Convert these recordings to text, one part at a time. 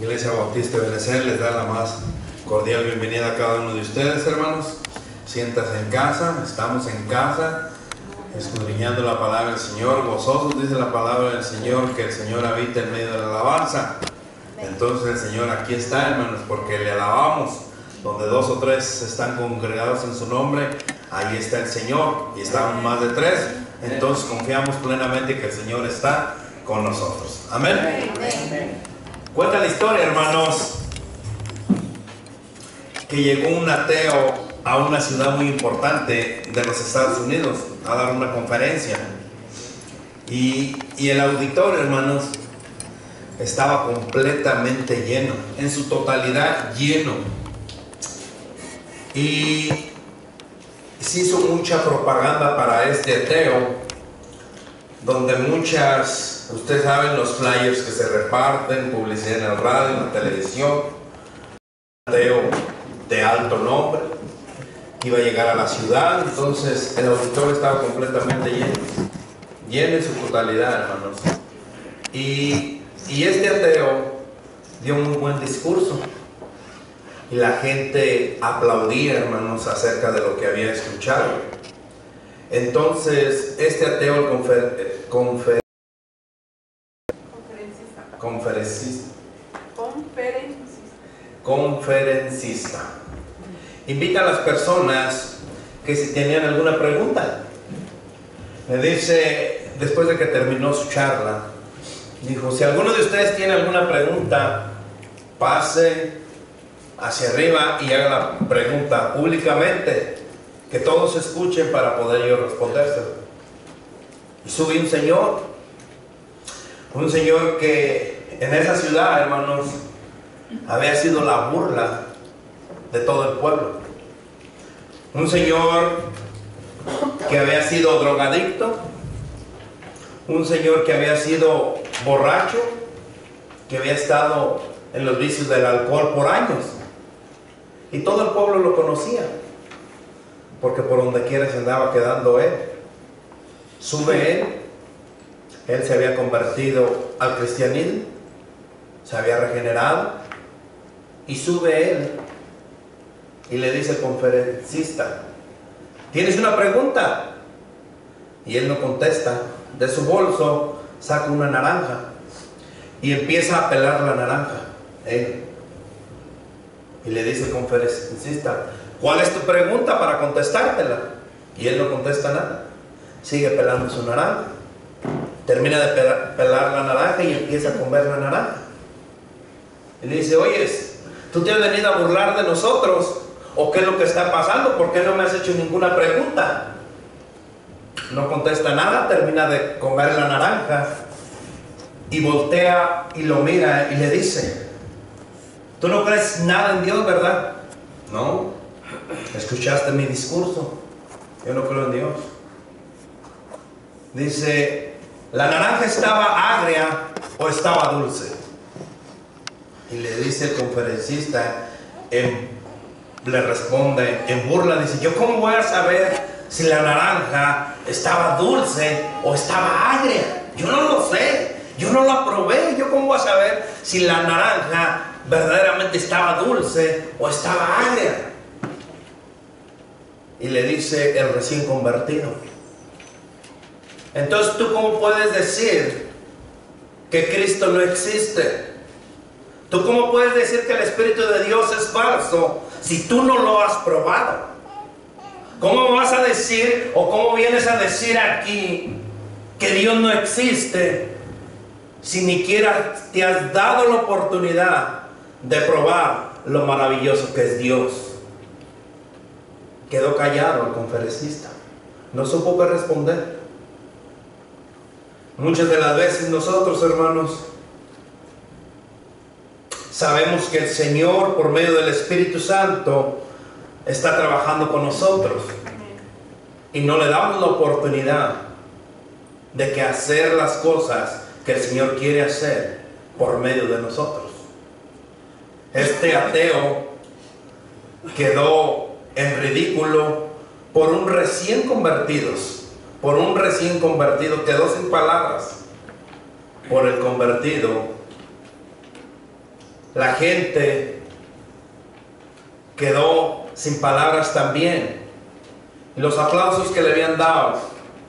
Iglesia Bautista de Benecer les da la más cordial bienvenida a cada uno de ustedes, hermanos. Siéntase en casa, estamos en casa, escudriñando la palabra del Señor, gozosos, dice la palabra del Señor, que el Señor habita en medio de la alabanza. Entonces el Señor aquí está, hermanos, porque le alabamos. Donde dos o tres están congregados en su nombre, ahí está el Señor, y estamos más de tres. Entonces confiamos plenamente que el Señor está con nosotros. Amén. Amén. Cuenta la historia, hermanos, que llegó un ateo a una ciudad muy importante de los Estados Unidos a dar una conferencia, y el auditorio, hermanos, estaba completamente lleno, en su totalidad lleno. Y se hizo mucha propaganda para este ateo, donde muchas, ustedes saben, los flyers que se reparten, publicidad en el radio, en la televisión. Ateo de alto nombre iba a llegar a la ciudad, entonces el auditorio estaba completamente lleno en su totalidad, hermanos. Y este ateo dio un muy buen discurso. Y la gente aplaudía, hermanos, acerca de lo que había escuchado. Entonces, este ateo, conferencista, invita a las personas que si tenían alguna pregunta. Me dice, después de que terminó su charla, dijo: si alguno de ustedes tiene alguna pregunta, pase hacia arriba y haga la pregunta públicamente, que todos escuchen para poder yo respondérselo. Y sube un señor que en esa ciudad, hermanos, había sido la burla de todo el pueblo. Un señor que había sido drogadicto, un señor que había sido borracho, que había estado en los vicios del alcohol por años. Y todo el pueblo lo conocía, porque por donde quiera se andaba quedando él. Sube él se había convertido al cristianismo, se había regenerado, y sube él y le dice al conferencista: ¿tienes una pregunta? Y él no contesta. De su bolso saca una naranja y empieza a pelar la naranja. Y le dice el conferencista: ¿cuál es tu pregunta para contestártela? Y él no contesta nada. Sigue pelando su naranja. Termina de pelar la naranja y empieza a comer la naranja. Y le dice: oyes, ¿tú te has venido a burlar de nosotros? ¿O qué es lo que está pasando? ¿Por qué no me has hecho ninguna pregunta? No contesta nada, termina de comer la naranja y voltea y lo mira y le dice: ¿tú no crees nada en Dios, verdad? No. ¿Escuchaste mi discurso? Yo no creo en Dios. Dice: ¿la naranja estaba agria o estaba dulce? Y le dice el conferencista, le responde en burla, dice: ¿yo cómo voy a saber si la naranja estaba dulce o estaba agria? Yo no lo sé, yo no la probé. ¿Yo cómo voy a saber si la naranja verdaderamente estaba dulce o estaba agria? Y le dice el recién convertido: entonces, ¿tú cómo puedes decir que Cristo no existe? ¿Tú cómo puedes decir que el Espíritu de Dios es falso si tú no lo has probado? ¿Cómo vas a decir, o cómo vienes a decir aquí que Dios no existe si ni siquiera te has dado la oportunidad de probar lo maravilloso que es Dios? Quedó callado el conferencista, no supo qué responder. Muchas de las veces nosotros, hermanos, sabemos que el Señor, por medio del Espíritu Santo, está trabajando con nosotros, y no le damos la oportunidad de que hacer las cosas que el Señor quiere hacer por medio de nosotros. Este ateo quedó en ridículo por un recién convertido, quedó sin palabras por el convertido La gente quedó sin palabras también. Y los aplausos que le habían dado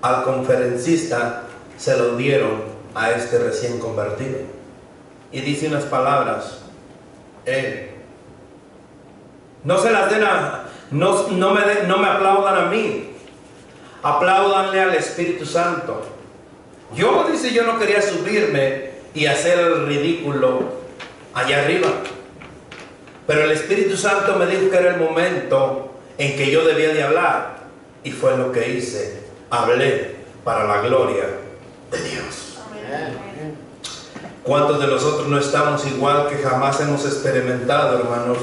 al conferencista se los dieron a este recién convertido. Y dice unas palabras: no se las den no me aplaudan a mí, apláudanle al Espíritu Santo. Yo, dice, yo no quería subirme y hacer el ridículo allá arriba, pero el Espíritu Santo me dijo que era el momento en que yo debía de hablar, y fue lo que hice. Hablé para la gloria de Dios. Amén. ¿Cuántos de nosotros no estamos igual que jamás hemos experimentado, hermanos,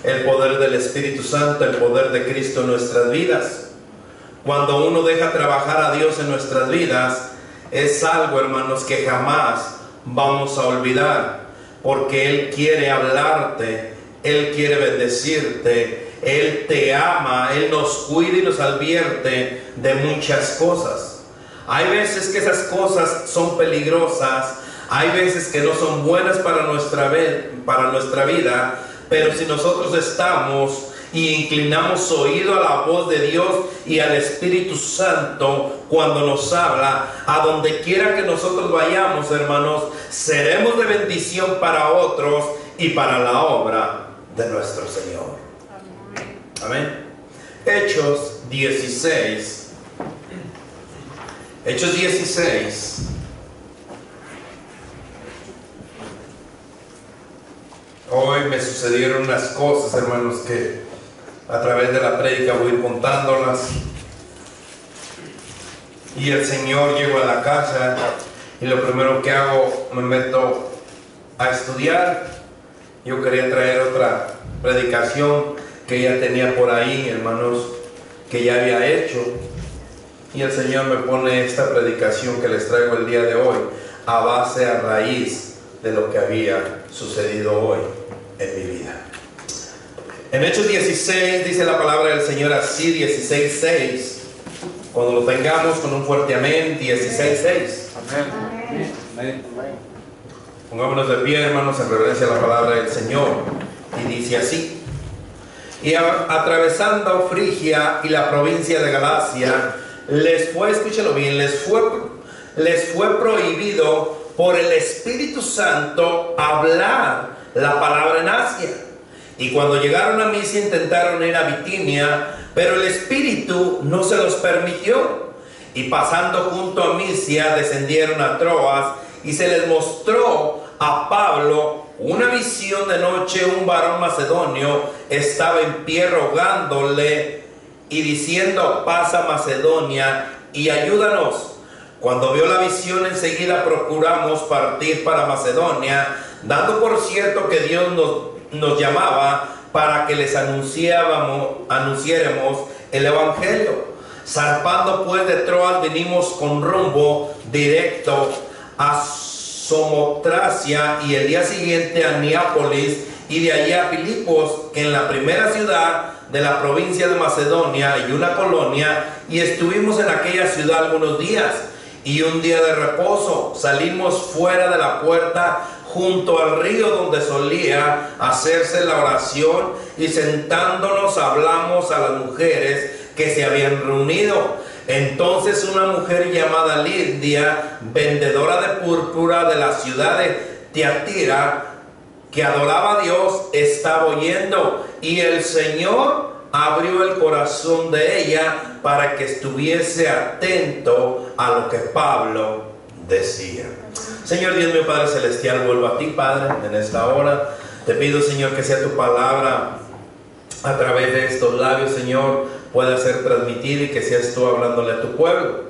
el poder del Espíritu Santo, el poder de Cristo en nuestras vidas? Cuando uno deja trabajar a Dios en nuestras vidas, es algo, hermanos, que jamás vamos a olvidar, porque Él quiere hablarte, Él quiere bendecirte, Él te ama, Él nos cuida y nos advierte de muchas cosas. Hay veces que esas cosas son peligrosas, hay veces que no son buenas para nuestra vida, pero si nosotros estamos y inclinamos oído a la voz de Dios y al Espíritu Santo cuando nos habla, a donde quiera que nosotros vayamos, hermanos, seremos de bendición para otros y para la obra de nuestro Señor. Amén. Hechos 16. Hechos 16. Hoy me sucedieron unas cosas, hermanos, que a través de la prédica voy a ir contándolas. Y el Señor llegó a la casa y lo primero que hago, me meto a estudiar. Yo quería traer otra predicación que ya tenía por ahí, hermanos, que ya había hecho. Y el Señor me pone esta predicación que les traigo el día de hoy, a base, a raíz de lo que había sucedido hoy en mi vida. En Hechos 16 dice la palabra del Señor así, 16:6. Cuando lo tengamos, con un fuerte amén, 16:6. Amén. Amén. Pongámonos de pie, hermanos, en reverencia a la palabra del Señor. Y dice así: y atravesando Frigia y la provincia de Galacia, les fue, escúchalo bien, les fue prohibido por el Espíritu Santo hablar la palabra en Asia. Y cuando llegaron a Misia intentaron ir a Bitinia, pero el Espíritu no se los permitió. Y pasando junto a Misia descendieron a Troas, y se les mostró a Pablo una visión de noche. Un varón macedonio estaba en pie rogándole y diciendo: pasa Macedonia y ayúdanos. Cuando vio la visión, enseguida procuramos partir para Macedonia, dando por cierto que Dios nos llamaba para que les anunciáramos el Evangelio. Zarpando pues de Troas, vinimos con rumbo directo a Samotracia, y el día siguiente a Neápolis, y de allí a Filipos, que en la primera ciudad de la provincia de Macedonia y una colonia, y estuvimos en aquella ciudad algunos días. Y un día de reposo salimos fuera de la puerta junto al río donde solía hacerse la oración, y sentándonos hablamos a las mujeres que se habían reunido. Entonces una mujer llamada Lidia, vendedora de púrpura de la ciudad de Tiatira, que adoraba a Dios, estaba oyendo, y el Señor abrió el corazón de ella para que estuviese atento a lo que Pablo decía. Señor Dios mío, Padre celestial, vuelvo a ti, Padre, en esta hora. Te pido, Señor, que sea tu palabra a través de estos labios, Señor, pueda ser transmitida, y que seas tú hablándole a tu pueblo.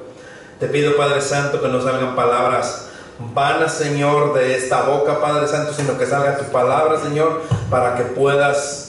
Te pido, Padre Santo, que no salgan palabras vanas, Señor, de esta boca, Padre Santo, sino que salga tu palabra, Señor, para que puedas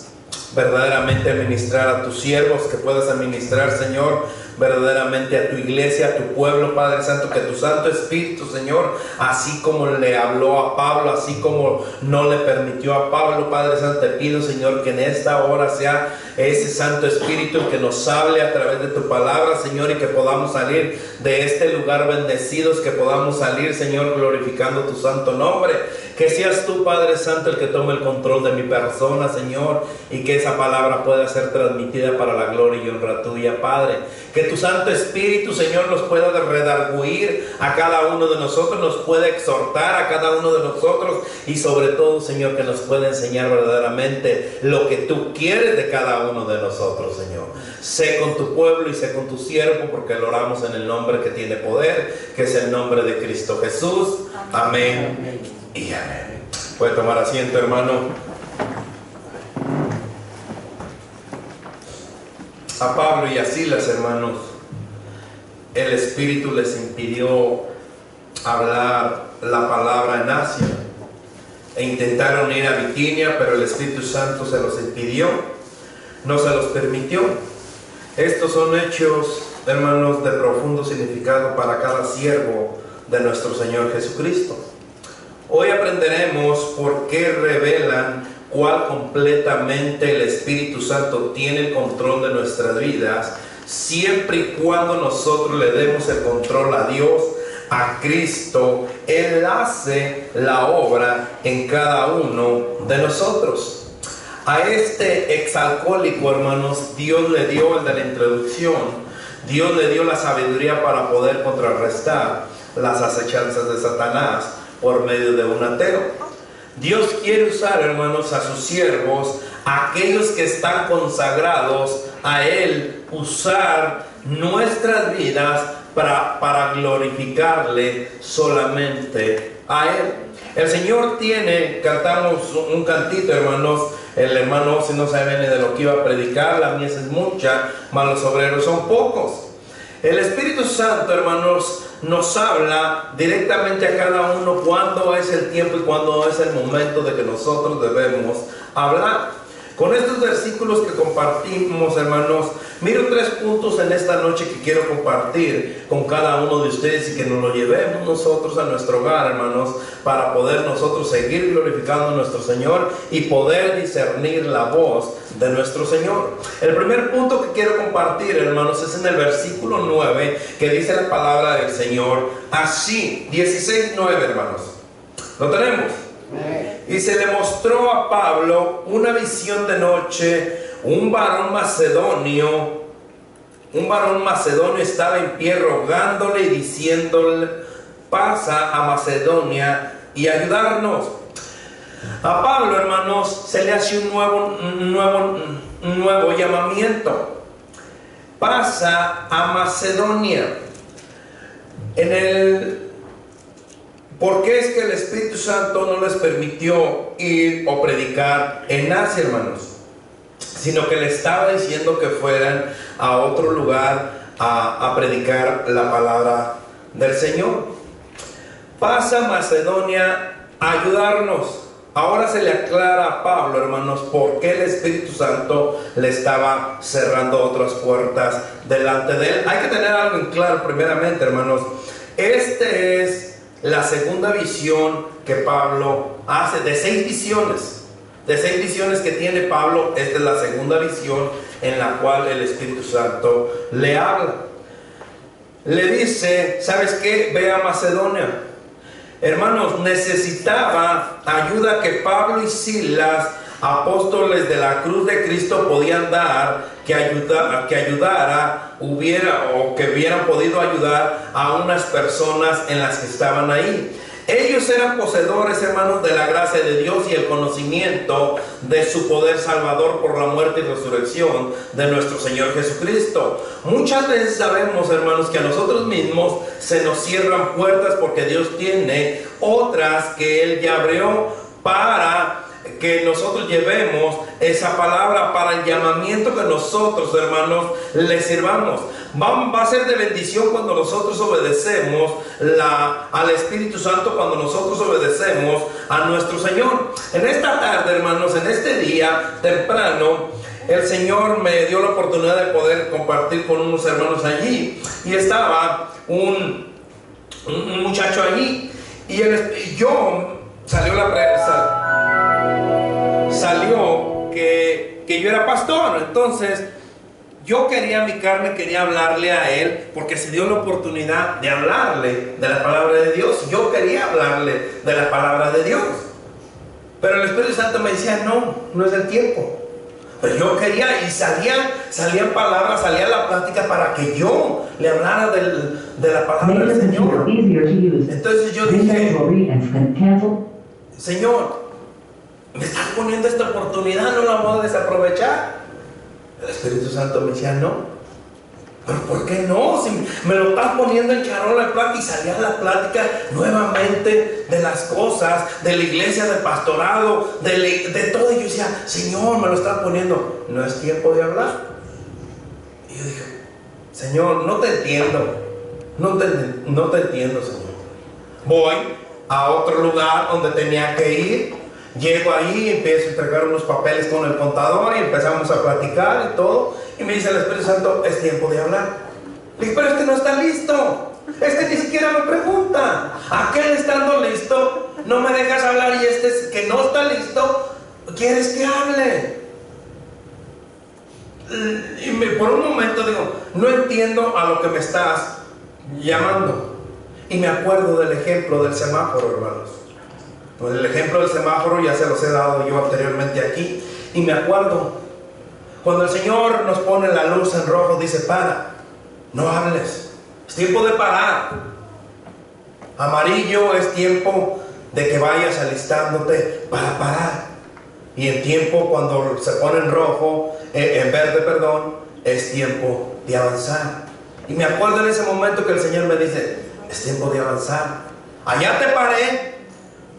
verdaderamente administrar a tus siervos, que puedas administrar, Señor, verdaderamente a tu iglesia, a tu pueblo, Padre Santo, que tu Santo Espíritu, Señor, así como le habló a Pablo, así como no le permitió a Pablo, Padre Santo, te pido, Señor, que en esta hora sea ese Santo Espíritu que nos hable a través de tu palabra, Señor, y que podamos salir de este lugar bendecidos, que podamos salir, Señor, glorificando tu santo nombre, Que seas tú, Padre Santo, el que tome el control de mi persona, Señor, y que esa palabra pueda ser transmitida para la gloria y honra tuya, Padre. Que tu Santo Espíritu, Señor, nos pueda redarguir a cada uno de nosotros, nos pueda exhortar a cada uno de nosotros y sobre todo, Señor, que nos pueda enseñar verdaderamente lo que tú quieres de cada uno de nosotros, Señor. Sé con tu pueblo y sé con tu siervo, porque lo oramos en el nombre que tiene poder, que es el nombre de Cristo Jesús. Amén. Amén. Y amén. Puede tomar asiento, hermano. A Pablo y a Silas, hermanos, el Espíritu les impidió hablar la palabra en Asia e intentaron ir a Bitinia, pero el Espíritu Santo se los impidió, no se los permitió. Estos son hechos, hermanos, de profundo significado para cada siervo de nuestro Señor Jesucristo. Hoy aprenderemos por qué revelan cuál completamente el Espíritu Santo tiene el control de nuestras vidas, siempre y cuando nosotros le demos el control a Dios, a Cristo. Él hace la obra en cada uno de nosotros. A este exalcohólico, hermanos, Dios le dio el de la introducción, Dios le dio la sabiduría para poder contrarrestar las acechanzas de Satanás por medio de un ateo. Dios quiere usar, hermanos, a sus siervos, a aquellos que están consagrados a Él, usar nuestras vidas para glorificarle solamente a Él. El Señor tiene, cantamos un cantito, hermanos, el hermano si no sabe ni de lo que iba a predicar, la mies es mucha, mas los obreros son pocos. El Espíritu Santo, hermanos, nos habla directamente a cada uno cuándo es el tiempo y cuándo es el momento de que nosotros debemos hablar. Con estos versículos que compartimos, hermanos, miro 3 puntos en esta noche que quiero compartir con cada uno de ustedes y que nos lo llevemos nosotros a nuestro hogar, hermanos, para poder nosotros seguir glorificando a nuestro Señor y poder discernir la voz de nuestro Señor. El primer punto que quiero compartir, hermanos, es en el versículo 9, que dice la palabra del Señor así, 16:9, hermanos. ¿Lo tenemos? Y se le mostró a Pablo una visión de noche. Un varón macedonio estaba en pie rogándole y diciéndole: pasa a Macedonia y ayudarnos. A Pablo, hermanos, se le hace un nuevo llamamiento. Pasa a Macedonia. ¿Por qué es que el Espíritu Santo no les permitió ir o predicar en Asia, hermanos? Sino que le estaba diciendo que fueran a otro lugar a predicar la palabra del Señor. Pasa a Macedonia a ayudarnos. Ahora se le aclara a Pablo, hermanos, por qué el Espíritu Santo le estaba cerrando otras puertas delante de él. Hay que tener algo en claro primeramente, hermanos. Este es la segunda visión que Pablo hace, de 6 visiones. De 6 visiones que tiene Pablo, esta es la segunda visión en la cual el Espíritu Santo le habla. Le dice: ¿sabes qué? Ve a Macedonia. Hermanos, necesitaba ayuda que Pablo y Silas, apóstoles de la cruz de Cristo, podían dar, que hubieran podido ayudar a unas personas en las que estaban ahí. Ellos eran poseedores, hermanos, de la gracia de Dios y el conocimiento de su poder salvador por la muerte y resurrección de nuestro Señor Jesucristo. Muchas veces sabemos, hermanos, que a nosotros mismos se nos cierran puertas porque Dios tiene otras que Él ya abrió para que nosotros llevemos esa palabra, para el llamamiento que nosotros, hermanos, le sirvamos. Va a ser de bendición cuando nosotros obedecemos al Espíritu Santo, cuando nosotros obedecemos a nuestro Señor. En esta tarde, hermanos, en este día temprano, el Señor me dio la oportunidad de poder compartir con unos hermanos allí, y estaba un muchacho allí, y salió que yo era pastor. Entonces yo quería quería hablarle a él, porque se dio la oportunidad de hablarle de la palabra de Dios. Yo quería hablarle de la palabra de Dios. Pero el Espíritu Santo me decía, no, no es el tiempo. Pero yo quería, y salían palabras, salía la plática para que yo le hablara de la palabra del Señor. Entonces yo dije, Señor, me estás poniendo esta oportunidad, no la voy a desaprovechar. El Espíritu Santo me decía, no. Pero ¿por qué no? Si me lo estás poniendo en charola de plata. Y salía la plática nuevamente de las cosas, de la iglesia, del pastorado, de todo. Y yo decía, Señor, me lo estás poniendo, no es tiempo de hablar. Y yo dije, Señor, no te entiendo, no te entiendo, Señor. Voy a otro lugar donde tenía que ir. Llego ahí, empiezo a entregar unos papeles con el contador y empezamos a platicar y todo. Y me dice el Espíritu Santo, es tiempo de hablar. Le dije, pero es que no está listo. Es que ni siquiera me pregunta. Aquel estando listo, no me dejas hablar, y este que no está listo, quieres que hable. Y por un momento digo, no entiendo a lo que me estás llamando. Y me acuerdo del ejemplo del semáforo, hermanos. Pues el ejemplo del semáforo ya se los he dado yo anteriormente aquí. Y me acuerdo, cuando el Señor nos pone la luz en rojo, dice, para, no hables, es tiempo de parar. Amarillo es tiempo de que vayas alistándote para parar. Y en tiempo, cuando se pone en rojo, en verde, perdón, es tiempo de avanzar. Y me acuerdo en ese momento que el Señor me dice, es tiempo de avanzar. Allá te paré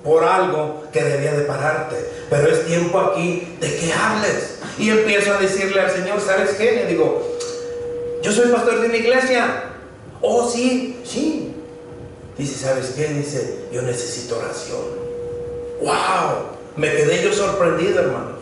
por algo que debía de pararte, pero es tiempo aquí de que hables. Y empiezo a decirle al Señor, ¿sabes qué? Le digo, yo soy pastor de una iglesia. Oh, sí, sí. Dice, ¿sabes qué? Dice, yo necesito oración. ¡Wow! Me quedé yo sorprendido, hermanos.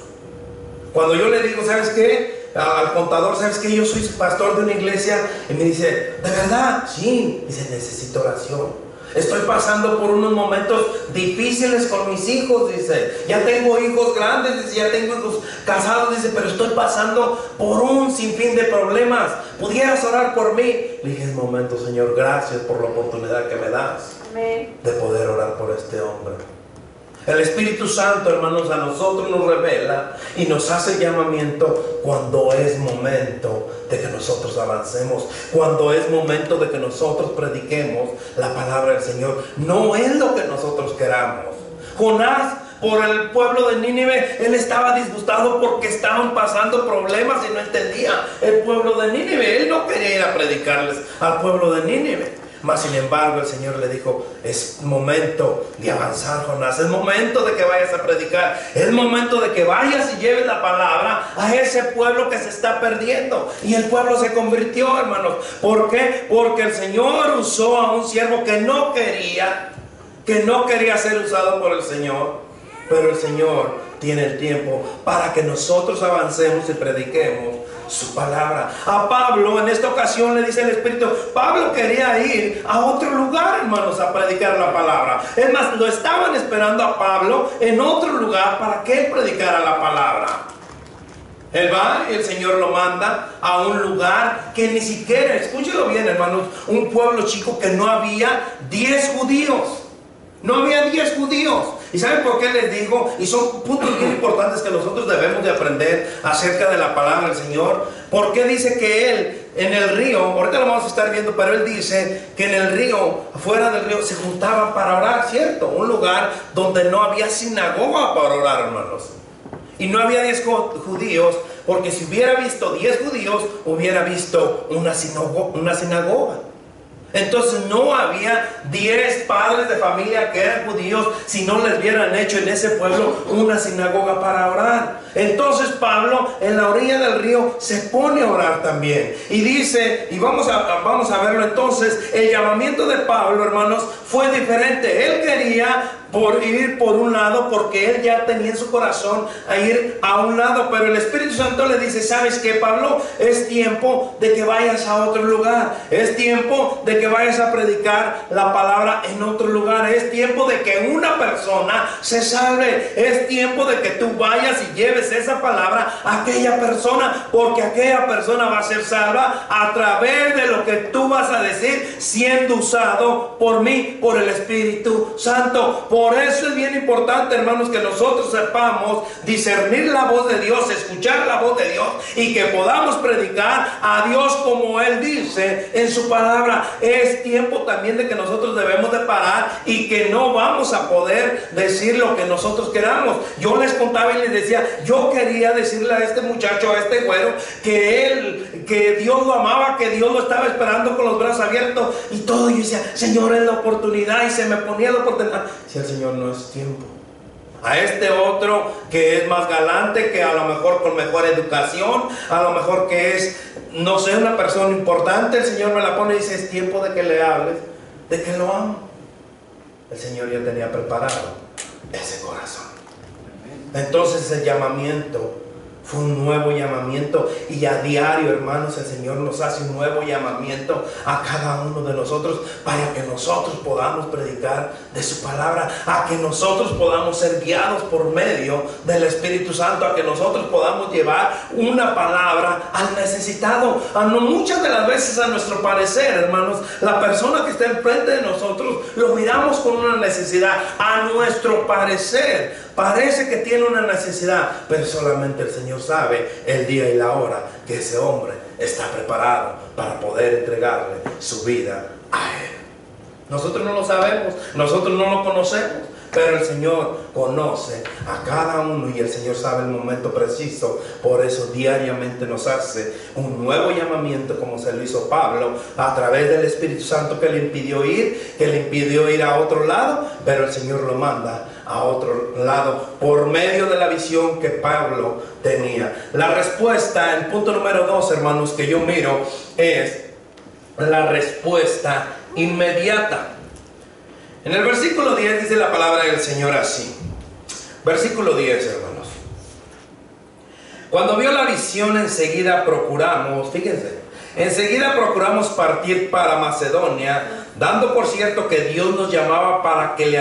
Cuando yo le digo, ¿sabes qué? Al contador, ¿sabes qué? Yo soy pastor de una iglesia. Y me dice, ¿de verdad? Sí. Dice, necesito oración. Estoy pasando por unos momentos difíciles con mis hijos, dice. Ya tengo hijos grandes, dice, ya tengo hijos casados, dice, pero estoy pasando por un sinfín de problemas. ¿Pudieras orar por mí? Le dije, es momento, Señor, gracias por la oportunidad que me das. Amén. De poder orar por este hombre. El Espíritu Santo, hermanos, a nosotros nos revela y nos hace llamamiento cuando es momento de que nosotros avancemos, cuando es momento de que nosotros prediquemos la palabra del Señor. No es lo que nosotros queramos. Jonás, por el pueblo de Nínive, él estaba disgustado porque estaban pasando problemas y no entendía el pueblo de Nínive. Él no quería ir a predicarles al pueblo de Nínive. Mas sin embargo el Señor le dijo, es momento de avanzar, Jonás, es momento de que vayas a predicar, es momento de que vayas y lleves la palabra a ese pueblo que se está perdiendo. Y el pueblo se convirtió, hermanos. ¿Por qué? Porque el Señor usó a un siervo que no quería ser usado por el Señor. Pero el Señor tiene el tiempo para que nosotros avancemos y prediquemos su palabra. A Pablo en esta ocasión le dice el Espíritu, Pablo quería ir a otro lugar, hermanos, a predicar la palabra. Es más, lo estaban esperando a Pablo en otro lugar para que él predicara la palabra. Él va y el Señor lo manda a un lugar que ni siquiera, escúchelo bien, hermanos, un pueblo chico que no había 10 judíos. No había 10 judíos. ¿Y saben por qué les digo? Y son puntos bien importantes que nosotros debemos de aprender acerca de la palabra del Señor. ¿Por qué dice que él en el río, ahorita lo vamos a estar viendo, pero él dice que en el río, afuera del río, se juntaban para orar, ¿cierto? Un lugar donde no había sinagoga para orar, hermanos. Y no había 10 judíos, porque si hubiera visto 10 judíos, hubiera visto una sinagoga. Entonces no había 10 padres de familia que eran judíos si no les hubieran hecho en ese pueblo una sinagoga para orar. Entonces Pablo en la orilla del río se pone a orar también. Y dice, y vamos a verlo entonces, el llamamiento de Pablo, hermanos, fue diferente. Él quería ir por un lado porque él ya tenía en su corazón a ir a un lado, pero el Espíritu Santo le dice, ¿sabes qué, Pablo? Es tiempo de que vayas a otro lugar, es tiempo de que vayas a predicar la palabra en otro lugar, es tiempo de que una persona se salve, es tiempo de que tú vayas y lleves esa palabra a aquella persona, porque aquella persona va a ser salva a través de lo que tú vas a decir, siendo usado por mí, por el Espíritu Santo. Por eso es bien importante, hermanos, que nosotros sepamos discernir la voz de Dios, escuchar la voz de Dios, y que podamos predicar a Dios como Él dice en su palabra. Es tiempo también de que nosotros debemos de parar y que no vamos a poder decir lo que nosotros queramos. Yo les contaba y les decía, yo quería decirle a este muchacho, a este güero, que Dios lo amaba, que Dios lo estaba esperando con los brazos abiertos y todo. Yo decía, Señor, es la oportunidad, y se me ponía la oportunidad. Si el Señor, no es tiempo. A este otro que es más galante, que a lo mejor con mejor educación, a lo mejor que es, no sé, una persona importante, el Señor me la pone y dice, es tiempo de que le hables, de que lo amo. El Señor ya tenía preparado ese corazón. Entonces el llamamiento fue un nuevo llamamiento, y a diario, hermanos, el Señor nos hace un nuevo llamamiento a cada uno de nosotros, para que nosotros podamos predicar de su palabra, a que nosotros podamos ser guiados por medio del Espíritu Santo, a que nosotros podamos llevar una palabra al necesitado. Muchas de las veces, a nuestro parecer, hermanos, la persona que está enfrente de nosotros lo miramos con una necesidad. A nuestro parecer parece que tiene una necesidad, pero solamente el Señor sabe el día y la hora que ese hombre está preparado para poder entregarle su vida a Él. Nosotros no lo sabemos, nosotros no lo conocemos, pero el Señor conoce a cada uno, y el Señor sabe el momento preciso. Por eso diariamente nos hace un nuevo llamamiento, como se lo hizo Pablo, a través del Espíritu Santo, que le impidió ir a otro lado, pero el Señor lo manda a otro lado por medio de la visión que Pablo tenía. La respuesta, el punto número 2, hermanos, que yo miro, es la respuesta inmediata. En el versículo 10 dice la palabra del Señor así. Versículo 10, hermanos. Cuando vio la visión, enseguida procuramos partir para Macedonia, dando por cierto que Dios nos llamaba para que le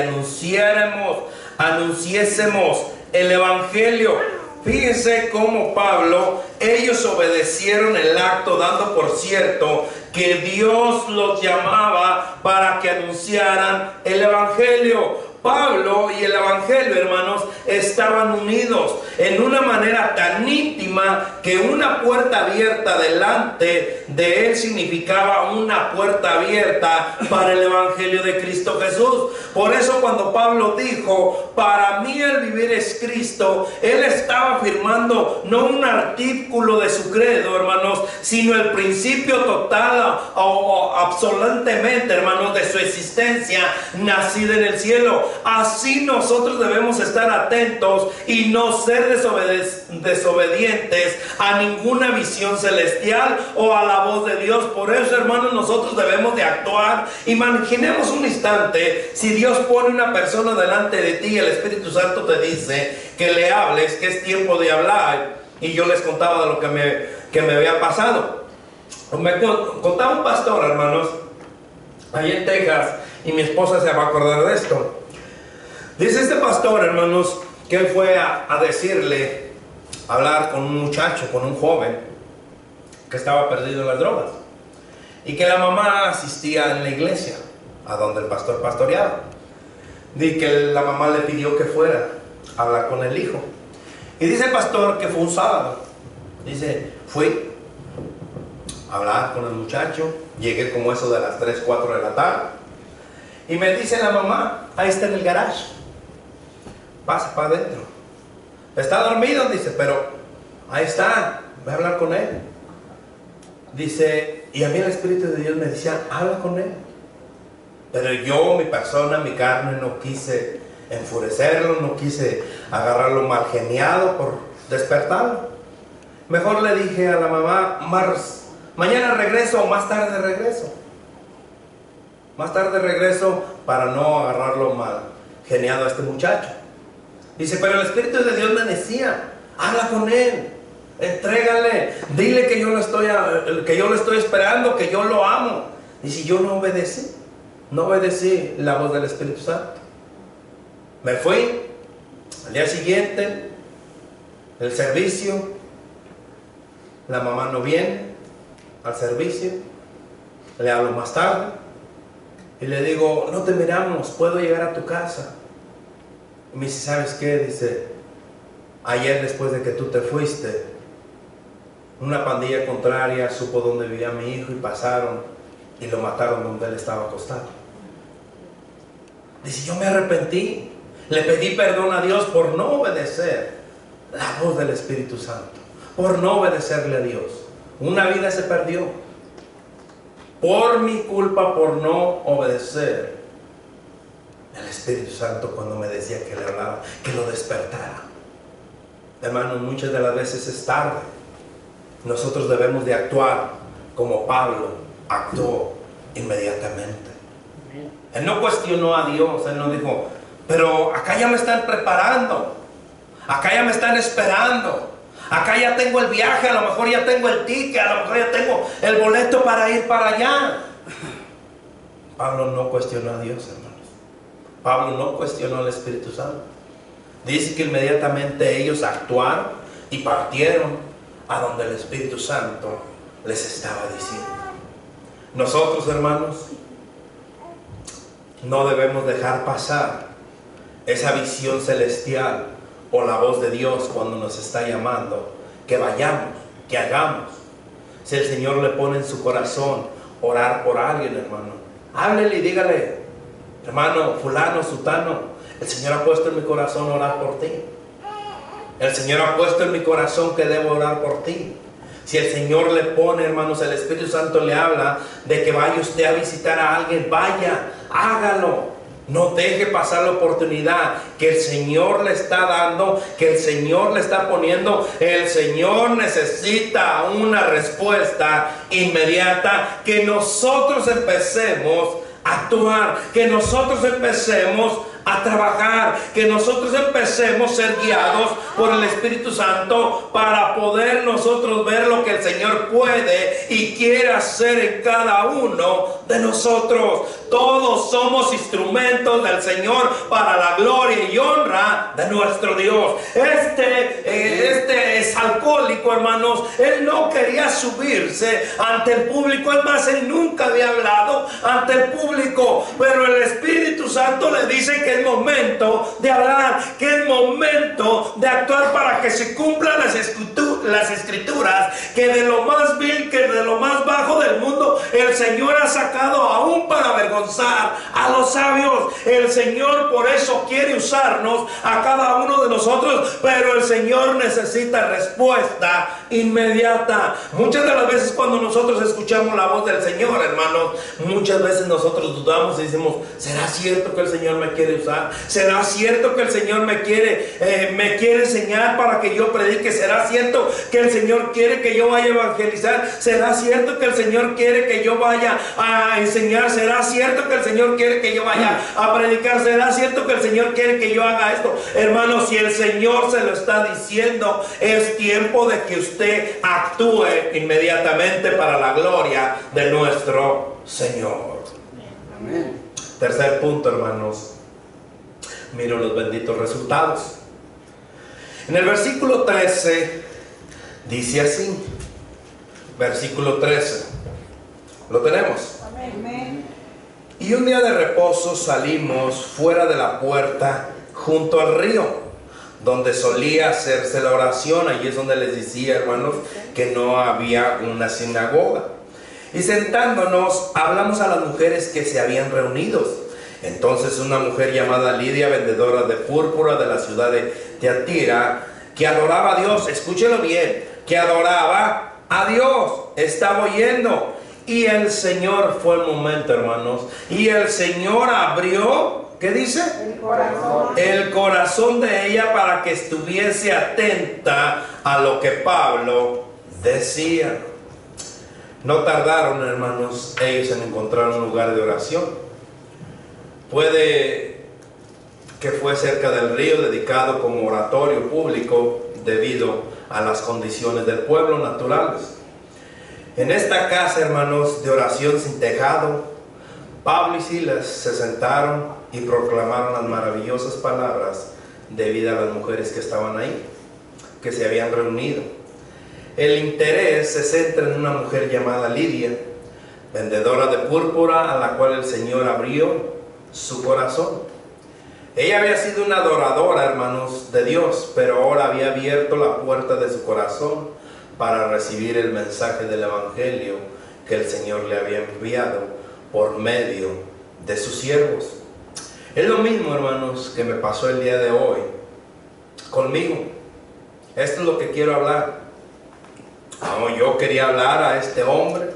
anunciésemos el Evangelio. Fíjense cómo Pablo, ellos obedecieron el acto, dando por cierto que Dios los llamaba para que anunciaran el Evangelio. Pablo y el Evangelio, hermanos, estaban unidos en una manera tan íntima que una puerta abierta delante de él significaba una puerta abierta para el Evangelio de Cristo Jesús. Por eso, cuando Pablo dijo, para mí el vivir es Cristo, él estaba afirmando no un artículo de su credo, hermanos, sino el principio total o absolutamente, hermanos, de su existencia nacida en el cielo. Así nosotros debemos estar atentos y no ser desobedientes a ninguna visión celestial o a la voz de Dios. Por eso, hermanos, nosotros debemos de actuar. Imaginemos un instante, si Dios pone una persona delante de ti y el Espíritu Santo te dice que le hables, que es tiempo de hablar. Y yo les contaba de lo que me había pasado. Me contaba un pastor, hermanos, ahí en Texas, y mi esposa se va a acordar de esto. Dice este pastor, hermanos, que él fue a hablar con un muchacho, con un joven que estaba perdido en las drogas, y que la mamá asistía en la iglesia a donde el pastor pastoreaba. Y que la mamá le pidió que fuera a hablar con el hijo. Y dice el pastor que fue un sábado. Dice, fui a hablar con el muchacho, llegué como eso de las 3, 4 de la tarde, y me dice la mamá, ahí está en el garage, pasa para adentro. Está dormido, dice, pero ahí está, voy a hablar con él. Dice, y a mí el Espíritu de Dios me decía, habla con él. Pero yo, mi persona, mi carne, no quise enfurecerlo, no quise agarrarlo mal geniado por despertarlo. Mejor le dije a la mamá, mañana regreso o más tarde regreso. Más tarde regreso para no agarrarlo mal geniado a este muchacho. Dice, pero el Espíritu de Dios me decía, habla con él, entrégale, dile que yo lo estoy esperando, que yo lo amo. Y si yo no obedecí la voz del Espíritu Santo. Me fui. Al día siguiente, el servicio, la mamá no viene al servicio. Le hablo más tarde y le digo, no te miramos, puedo llegar a tu casa. Y me dice, ¿sabes qué? Dice, ayer después de que tú te fuiste, una pandilla contraria supo dónde vivía mi hijo y pasaron y lo mataron donde él estaba acostado. Dice, yo me arrepentí, le pedí perdón a Dios por no obedecer la voz del Espíritu Santo, por no obedecerle a Dios. Una vida se perdió por mi culpa, por no obedecer el Espíritu Santo cuando me decía que le hablaba, que lo despertara. Hermanos, muchas de las veces es tarde. Nosotros debemos de actuar como Pablo actuó inmediatamente. Él no cuestionó a Dios, él no dijo, pero acá ya me están preparando, acá ya me están esperando, acá ya tengo el viaje, a lo mejor ya tengo el ticket, a lo mejor ya tengo el boleto para ir para allá. Pablo no cuestionó a Dios, hermanos. Pablo no cuestionó al Espíritu Santo. Dice que inmediatamente ellos actuaron y partieron a donde el Espíritu Santo les estaba diciendo. Nosotros, hermanos, no debemos dejar pasar esa visión celestial o la voz de Dios cuando nos está llamando, que vayamos, que hagamos. Si el Señor le pone en su corazón orar por alguien, hermano, háblele y dígale, hermano, fulano, sutano, el Señor ha puesto en mi corazón orar por ti. El Señor ha puesto en mi corazón que debo orar por ti. Si el Señor le pone, hermanos, el Espíritu Santo le habla de que vaya usted a visitar a alguien, vaya, hágalo. No deje pasar la oportunidad que el Señor le está dando, que el Señor le está poniendo. El Señor necesita una respuesta inmediata, que nosotros empecemos a actuar, que nosotros empecemos a trabajar, que nosotros empecemos a ser guiados por el Espíritu Santo para poder nosotros ver lo que el Señor puede y quiere hacer en cada uno de nosotros. Todos somos instrumentos del Señor para la gloria y honra de nuestro Dios. Este es alcohólico, hermanos. Él no quería subirse ante el público. Es más, él nunca había hablado ante el público, pero el Espíritu Santo le dice que es momento de hablar, que es momento de actuar para que se cumplan las escrituras, que de lo más vil, que de lo más bajo del mundo, el Señor ha sacado aún para avergonzar a los sabios. El Señor por eso quiere usarnos a cada uno de nosotros, pero el Señor necesita respuesta inmediata. Muchas de las veces cuando nosotros escuchamos la voz del Señor, hermanos, muchas veces nosotros dudamos y decimos, ¿será cierto que el Señor me quiere usar? ¿Será cierto que el Señor me quiere enseñar para que yo predique? ¿Será cierto que el Señor quiere que yo vaya a evangelizar? ¿Será cierto que el Señor quiere que yo vaya a enseñar? ¿Será cierto que el Señor quiere que yo vaya a predicar? ¿Será cierto que el Señor quiere que yo haga esto? Hermano, si el Señor se lo está diciendo, es tiempo de que usted actúe inmediatamente para la gloria de nuestro Señor. Amén. Tercer punto, hermanos. Miro los benditos resultados. En el versículo 13 dice así. Versículo 13. ¿Lo tenemos? Amén. Y un día de reposo salimos fuera de la puerta junto al río, donde solía hacerse la oración. Allí es donde les decía, hermanos, que no había una sinagoga. Y sentándonos, hablamos a las mujeres que se habían reunido. Entonces una mujer llamada Lidia, vendedora de púrpura de la ciudad de Tiatira, que adoraba a Dios, escúchelo bien, que adoraba a Dios, estaba oyendo. Y el Señor, fue el momento, hermanos, y el Señor abrió, ¿qué dice? El corazón de ella para que estuviese atenta a lo que Pablo decía. No tardaron, hermanos, ellos en encontrar un lugar de oración. Puede que fue cerca del río, dedicado como oratorio público debido a las condiciones del pueblo naturales. En esta casa, hermanos, de oración sin tejado, Pablo y Silas se sentaron y proclamaron las maravillosas palabras debido a las mujeres que estaban ahí, que se habían reunido. El interés se centra en una mujer llamada Lidia, vendedora de púrpura, a la cual el Señor abrió su corazón. Ella había sido una adoradora, hermanos, de Dios, pero ahora había abierto la puerta de su corazón para recibir el mensaje del Evangelio que el Señor le había enviado por medio de sus siervos. Es lo mismo, hermanos, que me pasó el día de hoy conmigo. Esto es lo que quiero hablar. Yo quería hablar a este hombre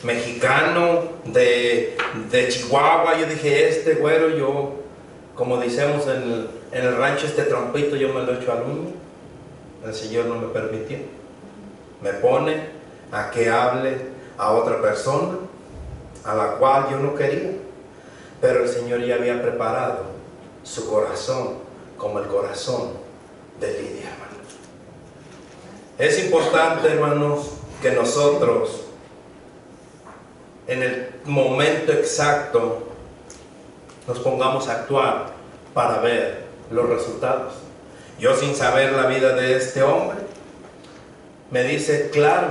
mexicano de Chihuahua. Yo dije, este güero, yo, como decimos en el rancho, este trompito yo me lo echo al uño. El Señor no me permitió. Me pone a que hable a otra persona a la cual yo no quería, pero el Señor ya había preparado su corazón como el corazón de Lidia, hermano. Es importante, hermanos, que nosotros en el momento exacto nos pongamos a actuar para ver los resultados. Yo, sin saber la vida de este hombre, me dice, claro,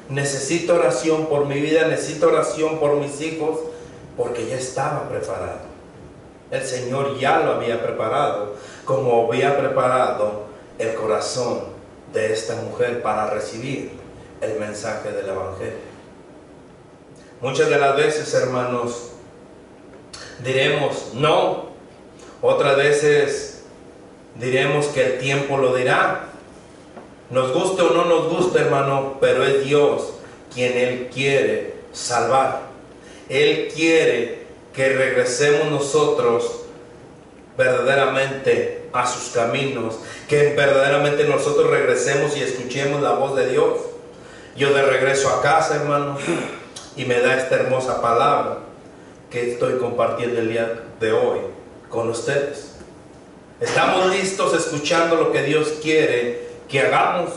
necesito oración por mi vida, necesito oración por mis hijos, porque ya estaba preparado. El Señor ya lo había preparado, como había preparado el corazón de esta mujer para recibir el mensaje del Evangelio. Muchas de las veces, hermanos, diremos no. Otras veces diremos que el tiempo lo dirá. Nos guste o no nos guste, hermano, pero es Dios quien Él quiere salvar. Él quiere que regresemos nosotros verdaderamente a sus caminos, que verdaderamente nosotros regresemos y escuchemos la voz de Dios. Yo de regreso a casa, hermano, y me da esta hermosa palabra que estoy compartiendo el día de hoy con ustedes. ¿Estamos listos escuchando lo que Dios quiere que hagamos,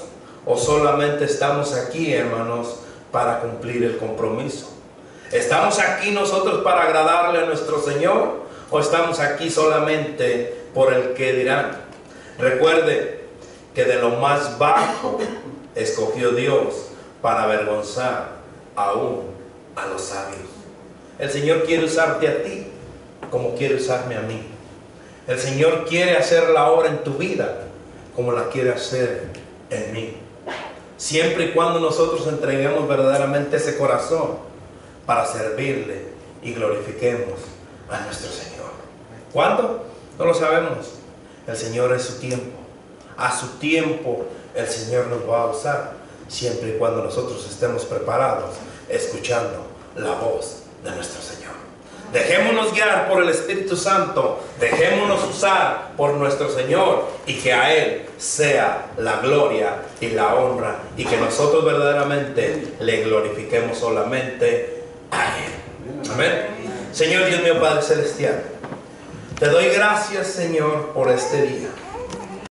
o solamente estamos aquí, hermanos, para cumplir el compromiso? ¿Estamos aquí nosotros para agradarle a nuestro Señor, o estamos aquí solamente por el que dirán? Recuerde que de lo más bajo escogió Dios para avergonzar aún a los sabios. El Señor quiere usarte a ti como quiere usarme a mí. El Señor quiere hacer la obra en tu vida como la quiere hacer en mí, siempre y cuando nosotros entreguemos verdaderamente ese corazón para servirle y glorifiquemos a nuestro Señor. ¿Cuándo? No lo sabemos. El Señor es su tiempo. A su tiempo el Señor nos va a usar, siempre y cuando nosotros estemos preparados, escuchando la voz de nuestro Señor. Dejémonos guiar por el Espíritu Santo, dejémonos usar por nuestro Señor, y que a Él sea la gloria y la honra, y que nosotros verdaderamente le glorifiquemos solamente a Él. Amén. Señor Dios mío, Padre Celestial, te doy gracias, Señor, por este día.